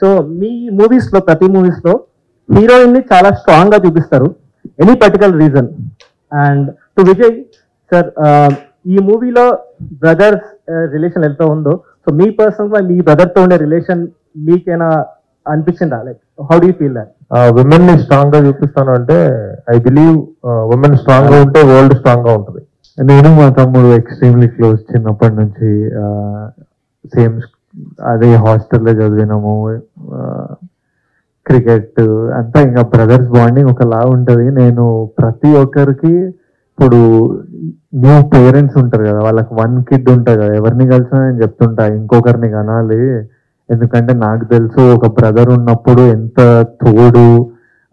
So మీ movies లో ప్రతి movies లో హీరోయిన్ ని చాలా స్ట్రాంగ్ గా చూపిస్తారు. Any particular reason? And to Vijay sir, ఈ మూవీలో బ్రదర్స్ రిలేషన్ ఎంత ఉందో, సో మీ పర్సనల్ గా మీ బ్రదర్ తో ఉండే రిలేషన్ మీకేనా అనిపించిందా? Like how do you feel that? Women ని స్ట్రాంగ్ గా చూపిస్తాను అంటే ఐ బిలీవ్ విమెన్ స్ట్రాంగ్ గా ఉంటే వరల్డ్ స్ట్రాంగ్ గా ఉంటుంది. నేను మా తమ్ముడు ఎక్స్ట్రీమ్లీ క్లోజ్. చిన్నప్పటి నుంచి సేమ్ అదే హాస్టల్లో చదివినాము. క్రికెట్ అంతా ఇంకా బ్రదర్స్ బాండింగ్ ఒకలా ఉంటుంది. నేను ప్రతి ఒక్కరికి ఇప్పుడు న్యూ పేరెంట్స్ ఉంటారు కదా, వాళ్ళకి 1 కిడ్ ఉంటుంది కదా, ఎవరిని కలిసినా నేను చెప్తుంటా ఇంకొకరిని కనాలి. ఎందుకంటే నాకు తెలుసు ఒక బ్రదర్ ఉన్నప్పుడు ఎంత తోడు,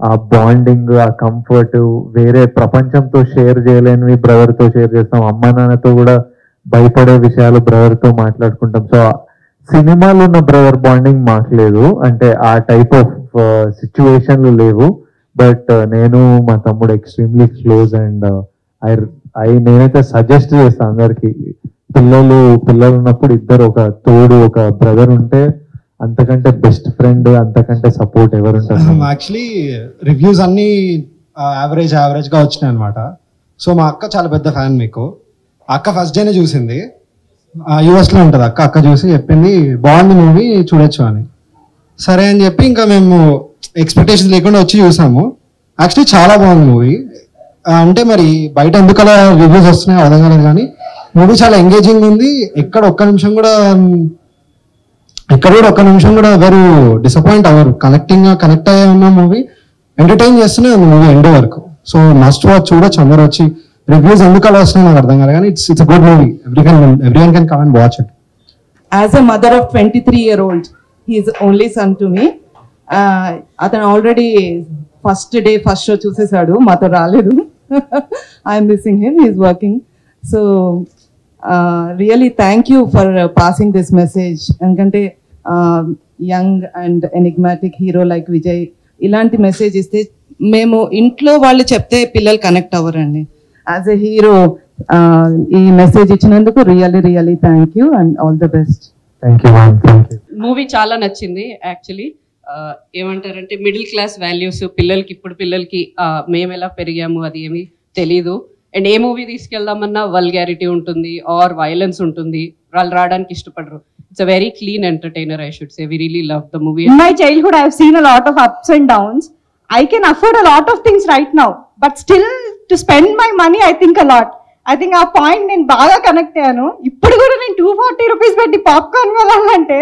ఆ బాండింగ్, ఆ కంఫర్ట్ వేరే ప్రపంచంతో షేర్ చేయలేనివి బ్రదర్తో షేర్ చేస్తాం. అమ్మా నాన్నతో కూడా భయపడే విషయాలు బ్రదర్తో మాట్లాడుకుంటాం. సో సినిమాలో ఉన్న బ్రదర్ బాండింగ్ మాకు లేదు, అంటే ఆ టైప్ ఆఫ్ సిచ్యువేషన్లు లేవు. బట్ నేను మా తమ్ముడు ఎక్స్ట్రీమ్లీ క్లోజ్. అండ్ నేనైతే సజెస్ట్ చేస్తాను అందరికి, పిల్లలు ఉన్నప్పుడు ఇద్దరు ఒక తోడు, ఒక బ్రదర్ ఉంటే అంతకంటే బెస్ట్ ఫ్రెండ్, అంతకంటే సపోర్ట్ ఎవరు ఉంటారు? యాక్చువల్లీ రివ్యూస్ అన్ని యావరేజ్ గా వచ్చినాయి అనమాట. సో మా అక్క చాలా పెద్ద ఫ్యాన్ మీకు. అక్క ఫస్ట్ డేనే చూసింది, యూఎస్ లో ఉంటుంది అక్క చూసి చెప్పింది బాగుంది మూవీ చూడొచ్చు అని. సరే అని చెప్పి ఇంకా మేము ఎక్స్పెక్టేషన్స్ లేకుండా వచ్చి చూసాము. యాక్చువల్లీ చాలా బాగుంది మూవీ. అంటే మరి బయట ఎందుకు అలా రివ్యూస్ వస్తున్నాయో అర్థం కాలేదు, కానీ మూవీ చాలా ఎంగేజింగ్ ఉంది. ఎక్కడ ఒక్క నిమిషం కూడా ఎవరు డిసప్పాయింట్ అవ్వరు. కనెక్ట్ అయ్యే ఉన్న మూవీ, ఎంటర్టైన్ చేస్తూనే ఉంది మూవీ ఎండ్ వరకు. సో మస్ట్ వాచ్, చూడొచ్చు అందరూ వచ్చి. రివ్యూస్ ఎందుకు అలా వస్తున్నాయి నాకు అర్థం కాలేదు, కానీ it's good movie. Everyone can come and watch it. As a mother of 23-year-old, he is only son to me. అతను ఆల్రెడీ ఫస్ట్ షో చూసేసాడు, మాతో రాలేదు. I'm missing him, he is working. So really thank you for passing this message. ఎందుకంటే young and enigmatic hero like Vijay ఇలాంటి message ఇస్తే, మేము ఇంట్లో వాళ్ళు చెప్తే పిల్లలు కనెక్ట్ అవ్వరండి. యాజ్ ఎ హీరో ఈ మెసేజ్ ఇచ్చినందుకు really thank you and all the best. Thank you. Movie చాలా నచ్చింది. యాక్చువల్లీ ఏమంటారంటే మిడిల్ క్లాస్ వాల్యూస్ ఇప్పుడు పిల్లలకి మేము ఎలా పెరిగాము అది ఏమీ తెలీదు. అండ్ ఏ మూవీ తీసుకెళ్దామన్నా వల్గారిటీ ఉంటుంది ఆర్ వైలెన్స్ ఉంటుంది, వాళ్ళు రావడానికి ఇష్టపడరు. It's a very clean entertainer, I should say. We really love the movie. In my childhood, I have seen a lot of ups and downs. I can afford a lot of things right now, but still to spend my money, I think a lot. I think ఆ point నేను బాగా connect అయ్యాను. ఇప్పుడు కూడా నేను 240 rupees పెట్టి popcorn కొనాలంటే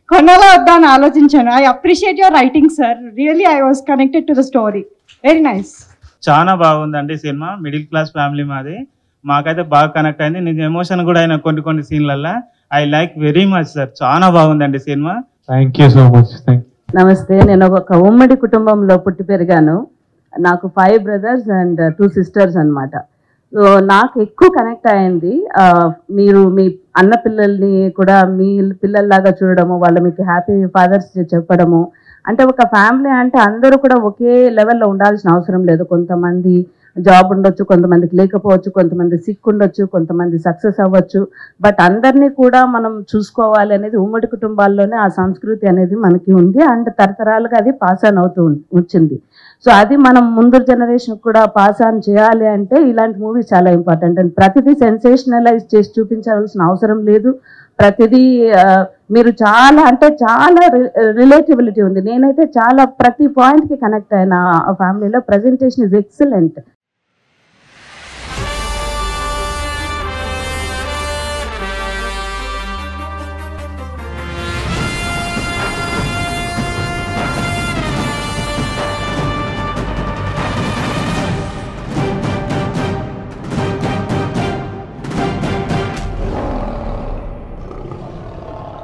కొనాలా వద్దా అని ఆలోచించాను. I appreciate your writing sir. Really I was connected to the story. Very nice. చాలా బాగుందండి సినిమా. మిడిల్ క్లాస్ ఫ్యామిలీ మాది, మాకైతే బాగా కనెక్ట్ అయింది. నేను ఎమోషన్ కూడా అయినా కొన్ని సీన్లలో. I like very much sir. చాలా బాగుందండి సినిమా. Thank you so much. నమస్తే. నేను ఒక ఉమ్మడి కుటుంబంలో పుట్టి పెరిగాను. నాకు 5 brothers and 2 sisters అన్నమాట. సో నాకు ఎక్కువ కనెక్ట్ అయింది, మీరు మీ అన్న పిల్లల్ని కూడా మీ పిల్లల్లాగా చూడడము, వాళ్ళు మీకు హ్యాపీ ఫాదర్స్ చెప్పడము. అంటే ఒక ఫ్యామిలీ అంటే అందరూ కూడా ఒకే లెవెల్లో ఉండాల్సిన అవసరం లేదు. కొంతమంది జాబ్ ఉండొచ్చు, కొంతమందికి లేకపోవచ్చు, కొంతమంది సిక్ ఉండొచ్చు, కొంతమంది సక్సెస్ అవ్వచ్చు. బట్ అందరినీ కూడా మనం చూసుకోవాలి అనేది ఉమ్మడి కుటుంబాల్లోనే ఆ సంస్కృతి అనేది మనకి ఉంది. అండ్ తరతరాలుగా అది పాస్ ఆన్ అవుతూ వచ్చింది. సో అది మనం ముందు జనరేషన్ కూడా పాస్ ఆన్ చేయాలి అంటే ఇలాంటి మూవీస్ చాలా ఇంపార్టెంట్. అండ్ ప్రతిదీ సెన్సేషనలైజ్ చేసి చూపించాల్సిన అవసరం లేదు. ప్రతిదీ మీరు చాలా రిలేటబిలిటీ ఉంది. నేనైతే చాలా ప్రతి పాయింట్కి కనెక్ట్ అయిన ఆ ఫ్యామిలీలో. Presentation is excellent.